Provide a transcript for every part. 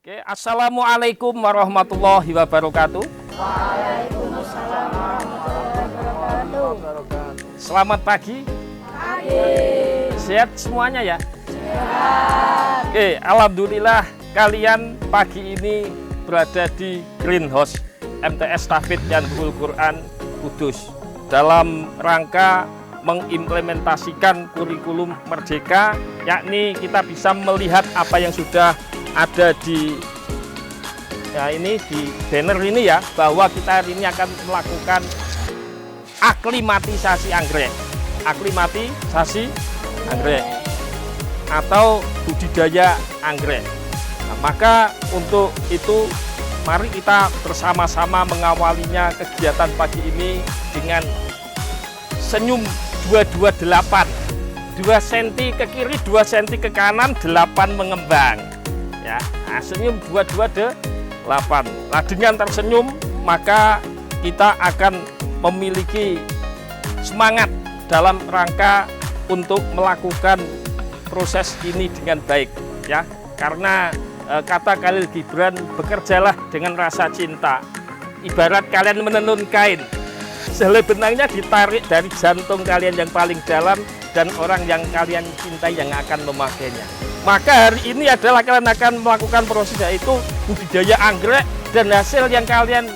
Oke, assalamualaikum warahmatullahi wabarakatuh. Waalaikumsalam warahmatullahi wabarakatuh. Selamat pagi. Sehat semuanya ya? Sehat. Oke, alhamdulillah kalian pagi ini berada di Greenhouse MTS Tahfidz Yanbu'ul Quran Kudus dalam rangka mengimplementasikan kurikulum Merdeka, yakni kita bisa melihat apa yang sudah ada di banner ini ya, bahwa kita hari ini akan melakukan aklimatisasi anggrek atau budidaya anggrek. Nah, maka untuk itu mari kita bersama-sama mengawalinya kegiatan pagi ini dengan senyum 228, 2 cm ke kiri, 2 cm ke kanan, 8 mengembang ya. Nah, senyum 228. Nah, dengan tersenyum maka kita akan memiliki semangat dalam rangka untuk melakukan proses ini dengan baik ya. Karena kata Khalil Gibran, bekerjalah dengan rasa cinta. Ibarat kalian menenun kain, sehelai benangnya ditarik dari jantung kalian yang paling dalam dan orang yang kalian cintai yang akan memakainya. Maka hari ini adalah kalian akan melakukan proses, yaitu budidaya anggrek, dan hasil yang kalian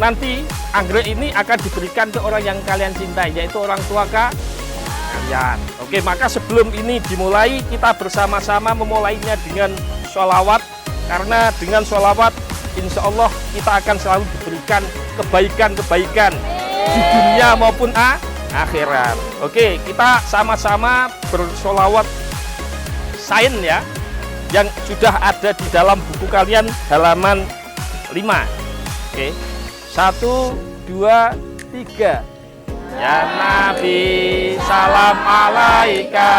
nanti anggrek ini akan diberikan ke orang yang kalian cintai, yaitu orang tua kalian. Oke, maka sebelum ini dimulai, kita bersama-sama memulainya dengan sholawat, karena dengan sholawat insya Allah kita akan selalu diberikan kebaikan-kebaikan di dunia maupun akhirat. Oke, kita sama-sama bersolawat sain ya, yang sudah ada di dalam buku kalian halaman 5. Oke, 1, 2, 3. Ya Nabi salam alaika,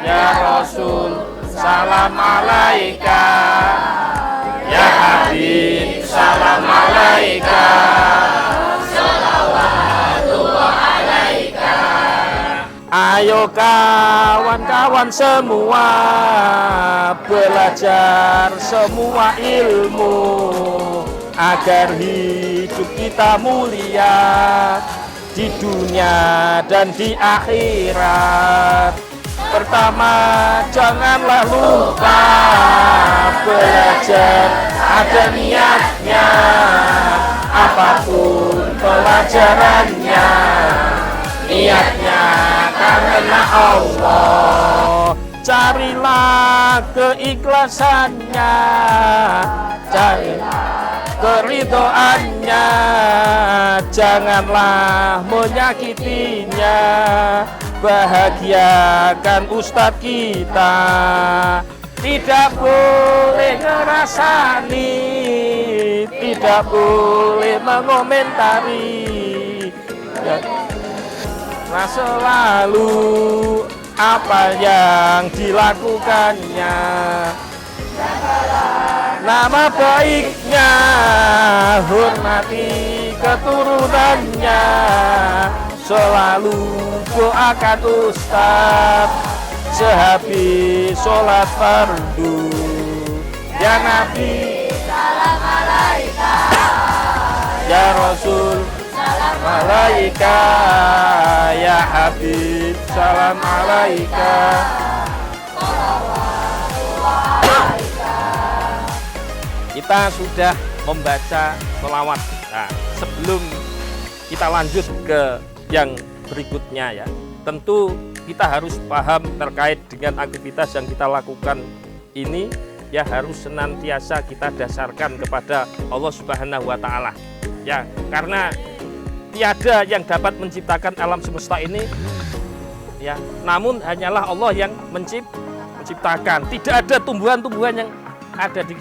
ya Rasul salam alaika, ya Habib salam alaika, ayo kawan-kawan semua belajar semua ilmu agar hidup kita mulia di dunia dan di akhirat. Pertama, janganlah lupa belajar, ada niatnya, apapun pelajarannya, niatnya karena Allah. Carilah keikhlasannya, carilah keridhoannya, janganlah menyakitinya. Bahagiakan ustadz kita, tidak boleh ngerasani, tidak boleh mengomentari. Nah, selalu apa yang dilakukannya, nama baiknya, hormati keturunannya, selalu doakan ustadz sehabis sholat fardu. Ya Nabi salam alaika, ya Rasul salam alaika, ya Habib salam alaika. Kita sudah membaca sholawat. Nah, sebelum kita lanjut ke yang berikutnya ya, tentu kita harus paham terkait dengan aktivitas yang kita lakukan ini ya, harus senantiasa kita dasarkan kepada Allah Subhanahu wa Ta'ala ya, karena tiada yang dapat menciptakan alam semesta ini ya, namun hanyalah Allah yang menciptakan. Tidak ada tumbuhan-tumbuhan yang ada di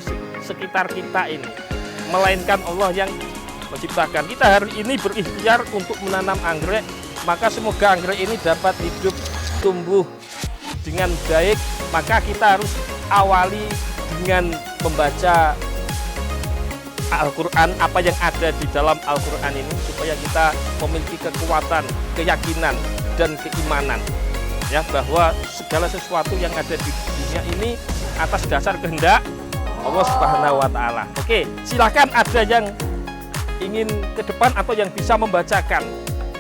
sekitar kita ini, melainkan Allah yang menciptakan. Kita hari ini berikhtiar untuk menanam anggrek, maka semoga anggrek ini dapat hidup tumbuh dengan baik. Maka kita harus awali dengan membaca Al-Quran, apa yang ada di dalam Al-Quran ini, supaya kita memiliki kekuatan, keyakinan, dan keimanan ya, bahwa segala sesuatu yang ada di dunia ini atas dasar kehendak Allah Subhanahu wa taala. Oke, silakan ada yang ingin ke depan atau yang bisa membacakan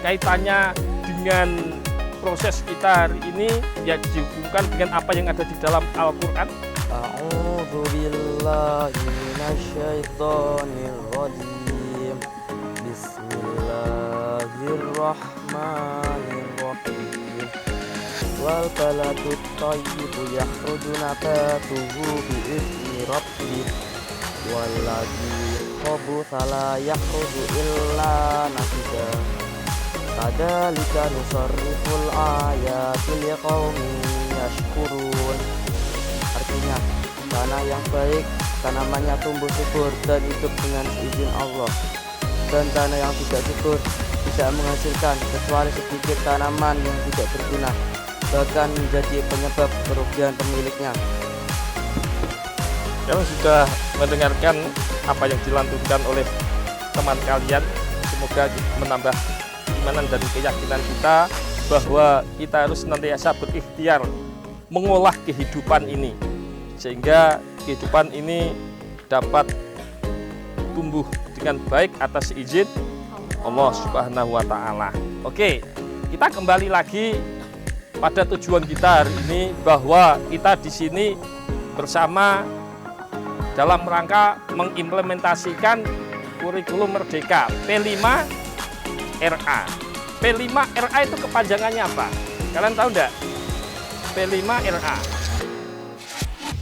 kaitannya dengan proses kita hari ini ya dihubungkan dengan apa yang ada di dalam Al-Qur'an. A'udzu billahi minasyaitonir rajim. Bismillahirrahmanirrahim. Wal baladut thayyibu yakhruju nabatuhu bi'izni rabbih. Walladzi khabutha la yakhruju illa nakida. Kadzalika nusarriful ayati liqaumin yashkurun. Artinya, tanah yang baik tanamannya tumbuh subur dan hidup dengan izin Allah, dan tanah yang tidak subur tidak menghasilkan kecuali sedikit tanaman yang tidak berguna, bahkan menjadi penyebab kerugian pemiliknya. Kalian sudah mendengarkan apa yang dilantunkan oleh teman kalian, semoga menambah keimanan dan keyakinan kita bahwa kita harus senantiasa berikhtiar mengolah kehidupan ini sehingga kehidupan ini dapat tumbuh dengan baik atas izin Allah Subhanahu wa taala. Oke, kita kembali lagi pada tujuan kita hari ini bahwa kita di sini bersama dalam rangka mengimplementasikan kurikulum Merdeka P5RA. P5RA itu kepanjangannya apa? Kalian tahu enggak? P5RA.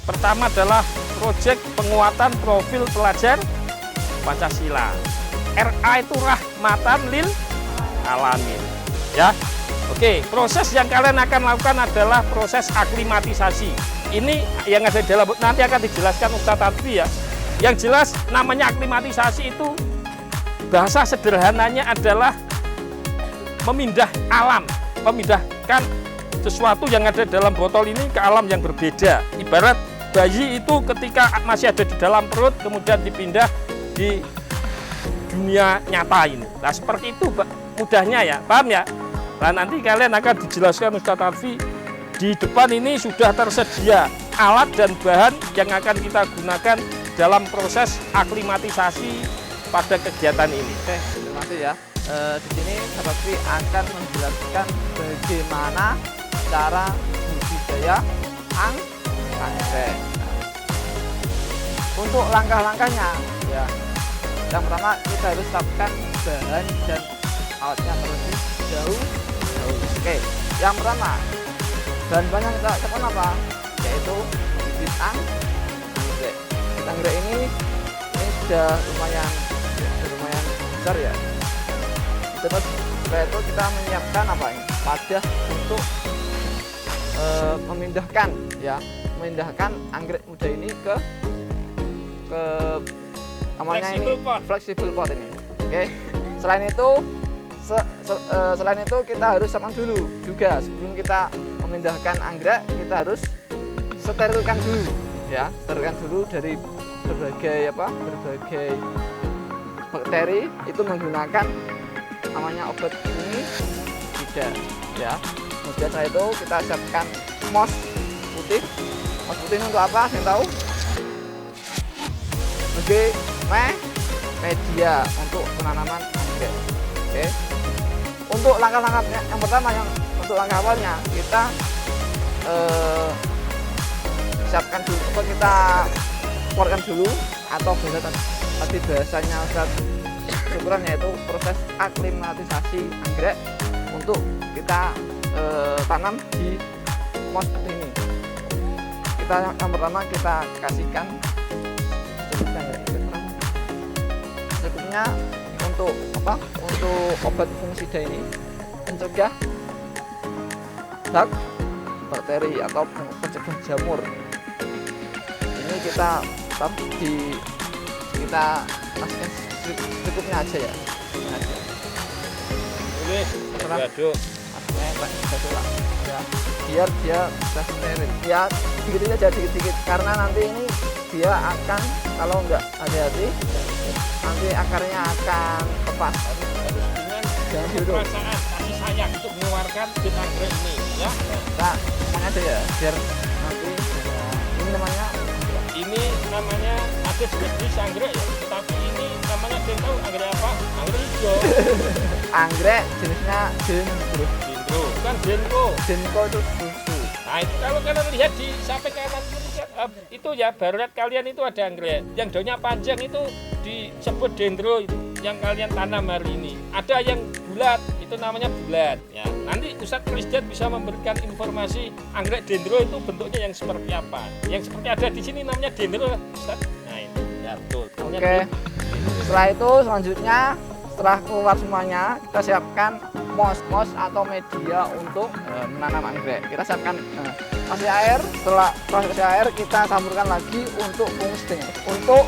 Pertama adalah proyek penguatan profil pelajar Pancasila. RA itu rahmatan lil alamin. Ya. Oke, proses yang kalian akan lakukan adalah proses aklimatisasi. Ini yang ada di dalam nanti akan dijelaskan Ustadz Advi ya. Yang jelas namanya aklimatisasi itu bahasa sederhananya adalah memindah alam, memindahkan sesuatu yang ada dalam botol ini ke alam yang berbeda. Ibarat bayi itu ketika masih ada di dalam perut kemudian dipindah di dunia nyata ini. Nah seperti itu mudahnya ya, paham ya? Nah nanti kalian akan dijelaskan Ustadz Advi di depan ini sudah tersedia alat dan bahan yang akan kita gunakan dalam proses aklimatisasi pada kegiatan ini. Oke, terima kasih ya. Di sini Sahabat Advi akan menjelaskan bagaimana cara budidaya anggrek. Untuk langkah-langkahnya, ya. Yang pertama kita harus siapkan bahan dan alatnya terlebih jauh. Oke, yang pertama bahan-bahan yang kita siapkan apa? Yaitu bibit anggrek. Bibit anggrek ini sudah lumayan besar ya. Terus setelah itu kita menyiapkan apa ini? Wadah untuk memindahkan anggrek muda ini ke namanya ini flexible pot ini. Oke. Selain itu kita harus siapkan dulu juga sebelum kita memindahkan anggrek kita harus sterilkan dulu ya, sterilkan dulu dari berbagai bakteri itu menggunakan namanya obat ini tidak ya. Kemudian setelah itu kita siapkan moss putih. Moss putih ini untuk apa? Yang tahu? Sebagai media untuk penanaman anggrek. Oke. Untuk langkah-langkahnya yang pertama untuk langkah awalnya kita siapkan dulu atau kita keluarkan dulu atau tadi bahasanya Ustaz Syukran yaitu proses aklimatisasi anggrek untuk kita tanam di moss ini. Yang pertama kita kasihkan secukupnya untuk apa? Untuk obat fungisida ini mencegah bakteri atau pencegah jamur. Ini kita masukkan secukupnya aja ya. Boleh, aduk. Ya, biar dia bisa steril. Ya, sedikit aja dikit-dikit karena nanti ini dia akan kalau nggak hati-hati nanti akarnya akan lepas. Harus dengan perasaan kasih sayang untuk mengeluarkan bibit anggrek ini ya. Nah, semuanya aja ya biar nanti ini namanya Ini namanya ada jenis anggrek ya, tapi ini namanya ada yang tahu anggrek apa? Anggrek hijau. Anggrek jenisnya dendro. Dendro, bukan denko. Denko itu susu. Nah itu kalau kalian lihat di samping kanan kiri itu ya, baru lihat kalian itu ada anggrek. Yang daunnya panjang itu disebut dendro itu, yang kalian tanam hari ini. Ada yang bulat, itu namanya bulat. Ya, nanti Ustadz Krisdian bisa memberikan informasi anggrek dendro itu bentuknya yang seperti apa. Yang seperti ada di sini namanya dendro, Ustadz. Nah ini, ya betul. Oke. Setelah itu selanjutnya, setelah keluar semuanya, kita siapkan mos atau media untuk menanam anggrek. Kita siapkan kasih air. Setelah kasih air, kita campurkan lagi untuk fungsi, untuk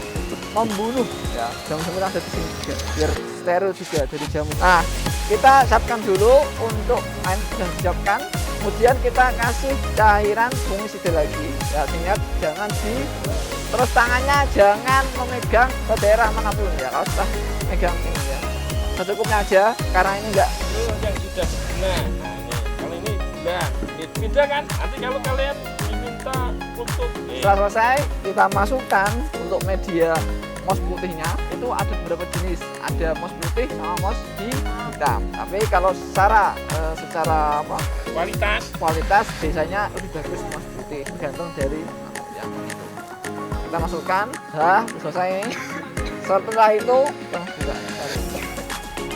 membunuh ya jamur-jamur yang ada di sini juga, biar steril juga dari jamur. Nah, kita siapkan dulu untuk air sudah disiapkan. Kemudian kita kasih cairan fungisida lagi. Ya, ingat jangan terus tangannya jangan memegang ke daerah manapun ya. Kalau sudah megang ini ya, secukupnya aja karena ini enggak. Itu yang sudah benar. Nah, ini kalau ini benar, beda kan? Nanti kalau kalian diminta untuk Setelah selesai, kita masukkan untuk media mos putihnya. Itu ada beberapa jenis, ada mos putih sama mos hitam. Tapi kalau secara kualitas biasanya lebih bagus mos putih, tergantung dari yang itu. Kita masukkan, selesai. Setelah itu,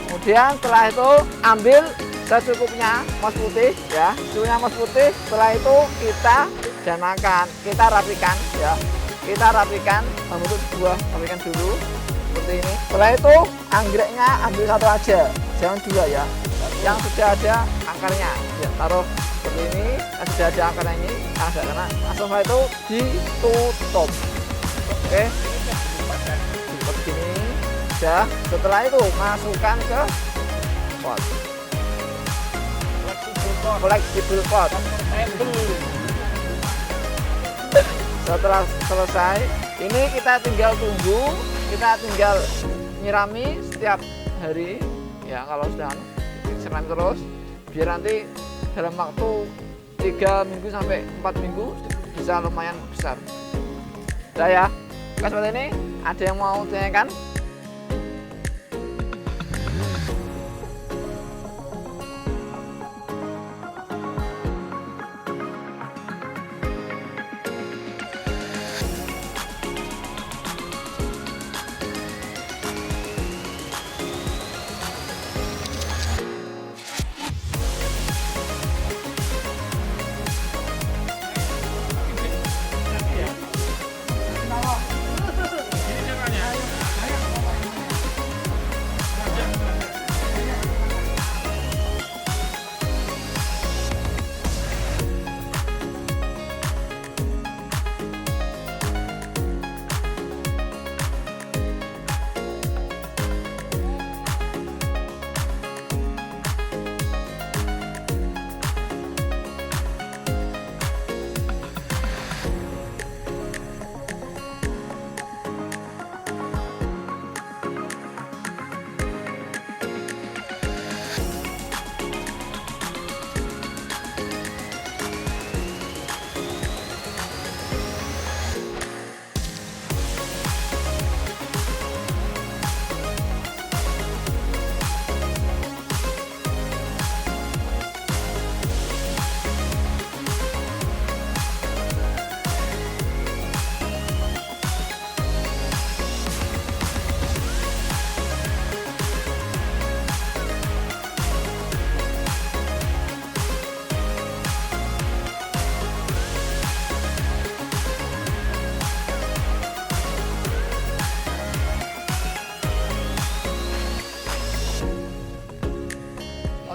kemudian setelah itu ambil secukupnya mos putih ya, secukupnya mos putih. Setelah itu kita janakan, kita rapikan ya, kita rapikan membentuk sebuah, rapikan dulu seperti ini. Setelah itu anggreknya ambil satu aja, jangan dua ya, yang sudah ada akarnya ya, taruh seperti ini. Yang sudah ada akarnya ini ada, karena setelah itu ditutup. Oke, seperti ini sudah. Setelah itu masukkan ke pot, flexible pot. Setelah selesai, ini kita tinggal tunggu, kita tinggal nyirami setiap hari ya. Kalau sudah siram terus, biar nanti dalam waktu 3 minggu sampai 4 minggu bisa lumayan besar. Udah ya, seperti ini. Ada yang mau tanyakan?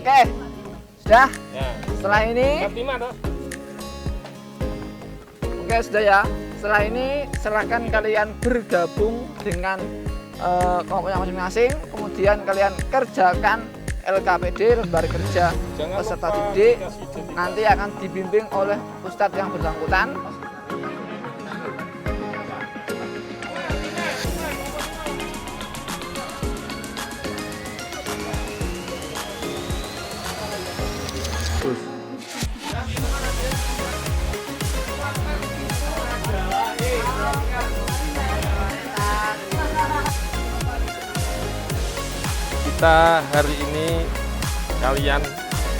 Oke, sudah. Ya. Setelah ini, oke sudah ya. Setelah ini silahkan kalian bergabung dengan kelompoknya masing-masing. Kemudian kalian kerjakan LKPD, lembar kerja peserta didik. Nanti akan dibimbing oleh ustadz yang bersangkutan. kita hari ini kalian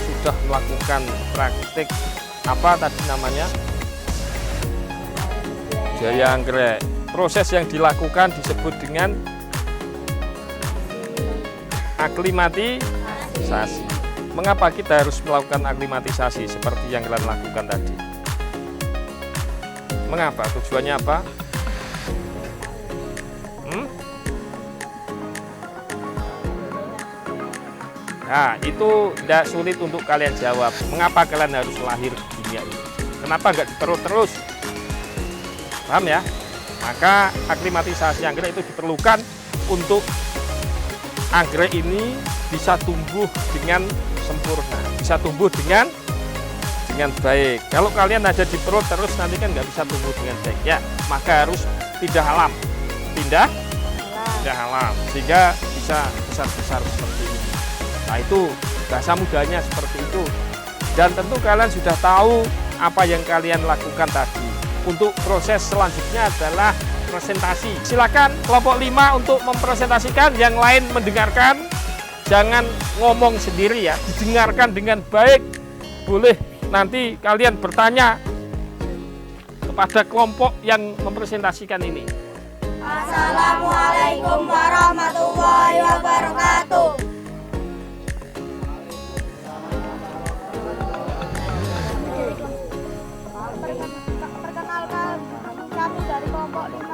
sudah melakukan praktik apa tadi namanya? Jaya anggrek. Proses yang dilakukan disebut dengan aklimatisasi. Mengapa kita harus melakukan aklimatisasi seperti yang kalian lakukan tadi? Mengapa? Tujuannya apa? Nah, itu tidak sulit untuk kalian jawab. Mengapa kalian harus lahir di dunia ini? Kenapa nggak diterus terus? Paham ya? Maka aklimatisasi anggrek itu diperlukan untuk anggrek ini bisa tumbuh dengan sempurna, bisa tumbuh dengan baik. Kalau kalian aja di perut terus nanti kan nggak bisa tumbuh dengan baik ya. Maka harus pindah alam, pindah alam sehingga bisa besar-besar seperti ini. Nah itu bahasa mudanya seperti itu. Dan tentu kalian sudah tahu apa yang kalian lakukan tadi. Untuk proses selanjutnya adalah presentasi. Silakan kelompok 5 untuk mempresentasikan, yang lain mendengarkan. Jangan ngomong sendiri ya, didengarkan dengan baik. Boleh nanti kalian bertanya kepada kelompok yang mempresentasikan ini. Assalamualaikum warahmatullahi wabarakatuh. Perkenalkan, kami dari kelompok 5